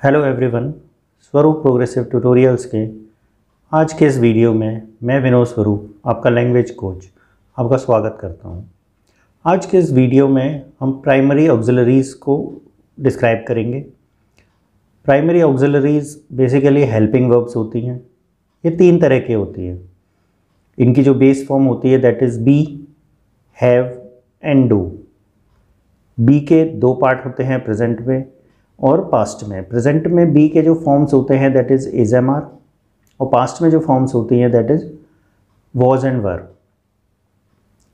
Hello everyone, स्वरूप progressive tutorials के आज के इस वीडियो में मैं विनोद स्वरूप आपका लैंग्वेज कोच आपका स्वागत करता हूं। आज के इस वीडियो में हम प्राइमरी ऑक्सिलरीज़ को डिस्क्राइब करेंगे। प्राइमरी ऑक्सिलरीज़ बेसिकली हेल्पिंग वर्ब्स होती हैं। ये तीन तरह की होती है। इनकी जो बेस फॉर्म होती है that is be, have and do. Be के दो पार्ट होते हैं, प्रेजेंट में और पास्ट में। प्रेजेंट में बी के जो फॉर्म्स होते हैं that is is am are, और पास्ट में जो फॉर्म्स होती हैं that is was and were.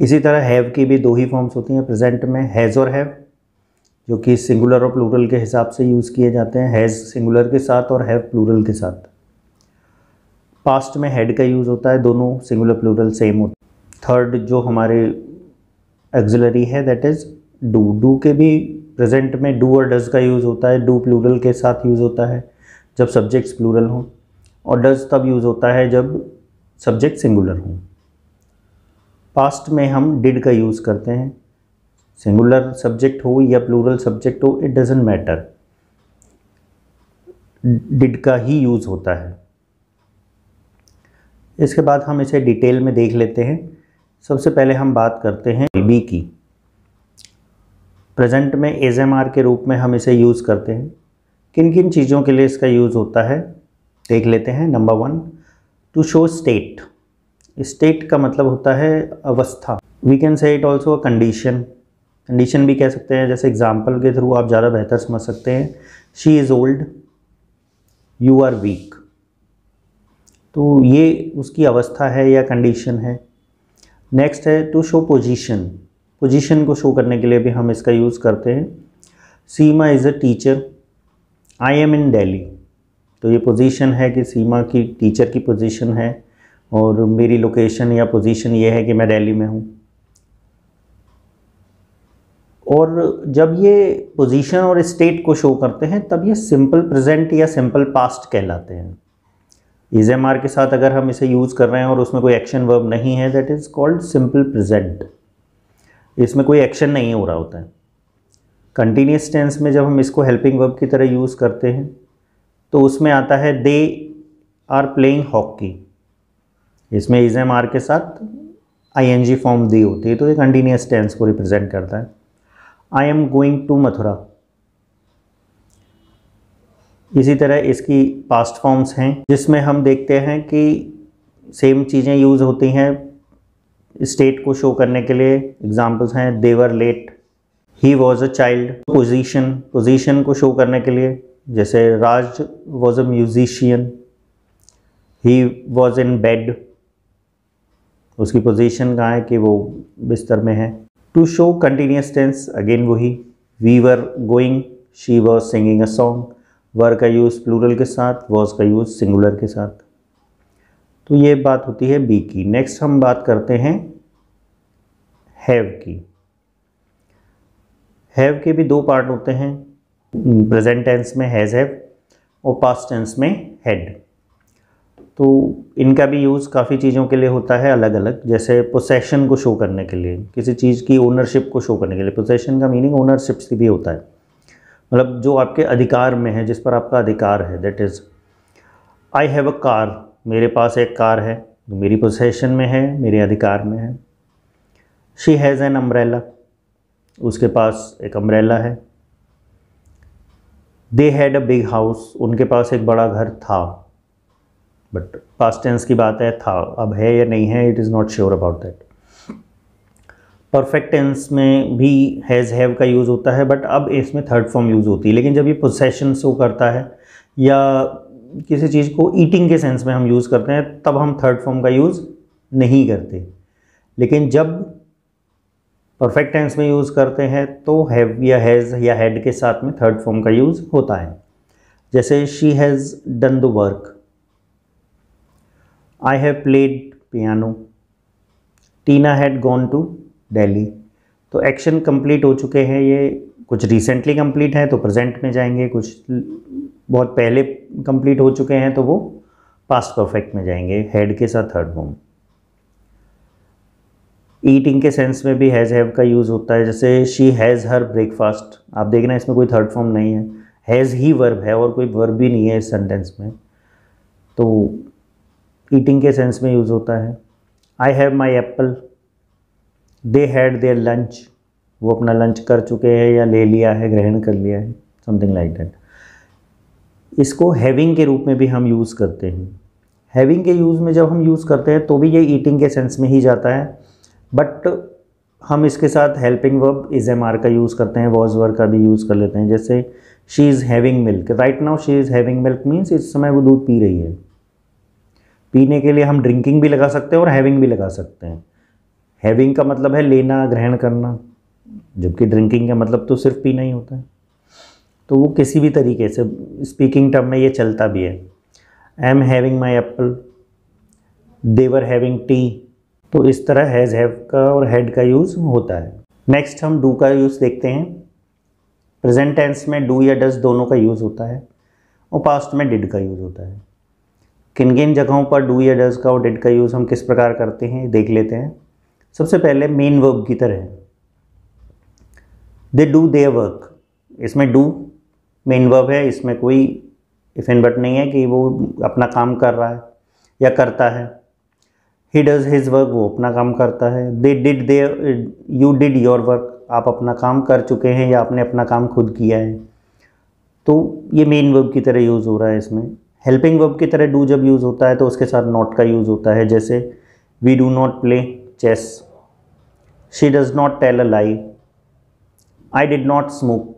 इसी तरह हैव की भी दो ही फॉर्म्स होती हैं प्रेजेंट में, हैज़ और हैव, जो कि सिंगुलर और प्लूरल के हिसाब से यूज़ किए जाते हैं। हैज़ सिंगुलर के साथ और हैव प्लूरल के साथ। पास्ट में हेड का यूज़ होता है, दोनों सिंगुलर प्लूरल सेम होते हैं। थर्ड जो हमारे ऑक्सिलरी है दैट इज़ डू। डू के भी प्रेजेंट में डू और डज का यूज़ होता है। डू प्लूरल के साथ यूज़ होता है जब सब्जेक्ट्स प्लूरल हों, और डज तब यूज़ होता है जब सब्जेक्ट सिंगुलर हों। पास्ट में हम डिड का यूज़ करते हैं, सिंगुलर सब्जेक्ट हो या प्लूरल सब्जेक्ट हो, इट डजेंट मैटर, डिड का ही यूज़ होता है। इसके बाद हम इसे डिटेल में देख लेते हैं। सबसे पहले हम बात करते हैं बी की। प्रेजेंट में एज एम आर के रूप में हम इसे यूज़ करते हैं। किन किन चीज़ों के लिए इसका यूज़ होता है देख लेते हैं। Number 1, to show state. State का मतलब होता है अवस्था। We can say it also a condition. Condition भी कह सकते हैं, जैसे एग्जाम्पल के थ्रू आप ज़्यादा बेहतर समझ सकते हैं। She is old, you are weak. तो ये उसकी अवस्था है या कंडीशन है। नेक्स्ट है टू शो पोजीशन। पोजीशन को शो करने के लिए भी हम इसका यूज़ करते हैं। Seema is a teacher, I am in Delhi. तो ये पोजीशन है कि सीमा की टीचर की पोजीशन है, और मेरी लोकेशन या पोजीशन ये है कि मैं दिल्ली में हूँ। और जब ये पोजीशन और स्टेट को शो करते हैं तब ये सिंपल प्रेजेंट या सिंपल पास्ट कहलाते हैं। इज एम आर के साथ अगर हम इसे यूज़ कर रहे हैं और उसमें कोई एक्शन वर्ब नहीं है that is called simple present. इसमें कोई एक्शन नहीं हो रहा होता है। कंटिन्यूस टेंस में जब हम इसको हेल्पिंग वर्ब की तरह यूज़ करते हैं तो उसमें आता है दे आर प्लेइंग हॉकी। इसमें इज एम आर के साथ आई एन जी फॉर्म दी होती है, तो ये कंटिन्यूस टेंस को रिप्रेजेंट करता है। I am going to Mathura. इसी तरह इसकी पास्ट फॉर्म्स हैं जिसमें हम देखते हैं कि सेम चीज़ें यूज़ होती हैं स्टेट को शो करने के लिए। एग्जाम्पल्स हैं they were late, he was a child. Position, position को शो करने के लिए जैसे Raj was a musician, he was in bed. उसकी पोजीशन कहाँ है कि वो बिस्तर में है। To show continuous tense again वही, we were going, she was singing a song. Were का यूज़ प्लूरल के साथ, वॉज का यूज़ सिंगुलर के साथ। तो ये बात होती है बी की। नेक्स्ट हम बात करते हैं हैव की। हैव के भी दो पार्ट होते हैं, प्रेजेंट टेंस में हैज़ हैव और पास्ट टेंस में हैड। तो इनका भी यूज़ काफ़ी चीज़ों के लिए होता है अलग अलग, जैसे पोसेशन को शो करने के लिए, किसी चीज़ की ओनरशिप को शो करने के लिए। पोसेशन का मीनिंग ओनरशिप से भी होता है, मतलब जो आपके अधिकार में है, जिस पर आपका अधिकार है। That is I have a car, मेरे पास एक कार है, तो मेरी पोसेशन में है, मेरे अधिकार में है। शी हैज़ एन अम्ब्रेला, उसके पास एक अम्ब्रेला है। They had a big house, उनके पास एक बड़ा घर था। बट पास्ट टेंस की बात है, था, अब है या नहीं है, it is not sure about that. Perfect tense में भी हैज़ हैव का यूज़ होता है, बट अब इसमें थर्ड फॉर्म यूज़ होती है। लेकिन जब ये पोसेशन शो करता है या किसी चीज़ को ईटिंग के सेंस में हम यूज़ करते हैं तब हम थर्ड फॉर्म का यूज़ नहीं करते। लेकिन जब परफेक्ट टेंस में यूज़ करते हैं तो हैव या हैज़ या हैड के साथ में थर्ड फॉर्म का यूज़ होता है। जैसे she has done the work, I have played piano, Tina had gone to Delhi. तो एक्शन कंप्लीट हो चुके हैं, ये कुछ रिसेंटली कंप्लीट है तो प्रेजेंट में जाएंगे, कुछ बहुत पहले कंप्लीट हो चुके हैं तो वो पास्ट परफेक्ट में जाएंगे, हैड के साथ थर्ड फॉर्म। ईटिंग के सेंस में भी हैज़ हैव का यूज़ होता है, जैसे शी हैज़ हर ब्रेकफास्ट। आप देखना इसमें कोई थर्ड फॉर्म नहीं है, हैज़ ही वर्ब है और कोई वर्ब भी नहीं है इस सेंटेंस में, तो ईटिंग के सेंस में यूज़ होता है। I have my Apple, they had there lunch, वो अपना लंच कर चुके हैं या ले लिया है, ग्रहण कर लिया है, समथिंग लाइक दैट। इसको हैविंग के रूप में भी हम यूज़ करते हैं। हैविंग के यूज़ में जब हम यूज़ करते हैं तो भी ये ईटिंग के सेंस में ही जाता है, बट हम इसके साथ helping verb is am are का यूज़ करते हैं, वॉज वर्ब का भी यूज़ कर लेते हैं। जैसे she is having milk, right now she is having milk means इस समय वो दूध पी रही है। पीने के लिए हम ड्रिंकिंग भी लगा सकते हैं और हैविंग भी लगा सकते हैं। हैविंग का मतलब है लेना, ग्रहण करना, जबकि ड्रिंकिंग का मतलब तो सिर्फ पीना ही होता है। तो वो किसी भी तरीके से स्पीकिंग टर्म में ये चलता भी है। I am having my Apple, they were having T. तो इस तरह हैज़, हैव का और हैड का यूज़ होता है। नेक्स्ट हम डू का यूज़ देखते हैं। प्रेजेंट टेंस में डू या डज दोनों का यूज़ होता है और पास्ट में डिड का यूज़ होता है। किन किन जगहों पर डू या डज का और डिड का यूज़ हम किस प्रकार करते हैं देख लेते हैं। सबसे पहले मेन वर्ब की तरह, दे डू देयर वर्क, इसमें डू मेन वर्ब है, इसमें कोई इफ एंड बट नहीं है कि वो अपना काम कर रहा है या करता है। ही डज हिज वर्क, वो अपना काम करता है। They did there, you did your work, आप अपना काम कर चुके हैं या आपने अपना काम खुद किया है। तो ये मेन वर्ब की तरह यूज़ हो रहा है इसमें। हेल्पिंग वर्ब की तरह डू जब यूज़ होता है तो उसके साथ नॉट का यूज़ होता है। जैसे we do not play chess, she does not tell a lie, I did not smoke.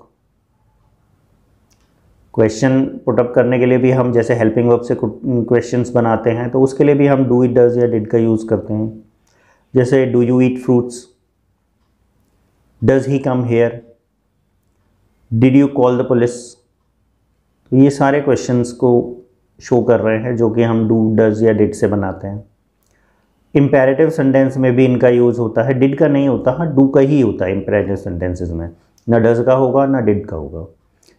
Question put up करने के लिए भी हम जैसे हेल्पिंग वर्ब से क्वेश्चंस बनाते हैं तो उसके लिए भी हम डू इट डज या डिड का यूज़ करते हैं। जैसे do you eat fruits, does he come here, did you call the police. तो ये सारे क्वेश्चंस को शो कर रहे हैं जो कि हम डू डज या डिड से बनाते हैं। इम्पेरेटिव सेंटेंस में भी इनका यूज़ होता है, डिड का नहीं होता, हाँ डू का ही होता है इम्पेरेटिव सेंटेंसेस में। ना डज का होगा ना डिड का होगा,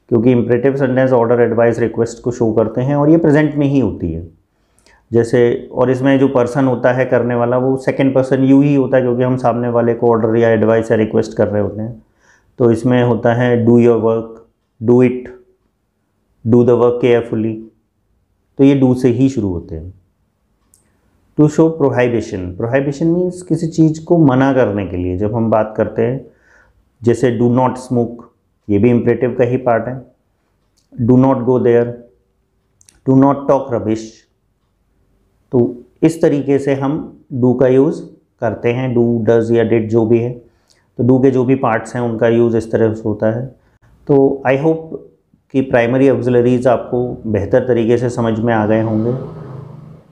क्योंकि imperative sentence order, advice, request को शो करते हैं और ये प्रेजेंट में ही होती है। जैसे और इसमें जो पर्सन होता है करने वाला वो सेकंड पर्सन यू ही होता है, क्योंकि हम सामने वाले को ऑर्डर या एडवाइस या रिक्वेस्ट कर रहे होते हैं। तो इसमें होता है do your work, do it, do the work carefully, तो ये डू से ही शुरू होते हैं। टू शो प्रोहाइबिशन, प्रोहाइबिशन मीन्स किसी चीज़ को मना करने के लिए जब हम बात करते हैं। जैसे डू नॉट स्मोक, ये भी इम्परेटिव का ही पार्ट है। Do not go there, do not talk rubbish. तो इस तरीके से हम डू का यूज़ करते हैं, डू डज या डिड जो भी है। तो डू के जो भी पार्ट्स हैं उनका यूज़ इस तरह से होता है। तो आई होप कि प्राइमरी ऑक्सिलरीज आपको बेहतर तरीके से समझ में आ गए होंगे।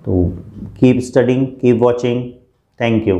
तो keep studying, keep watching, thank you.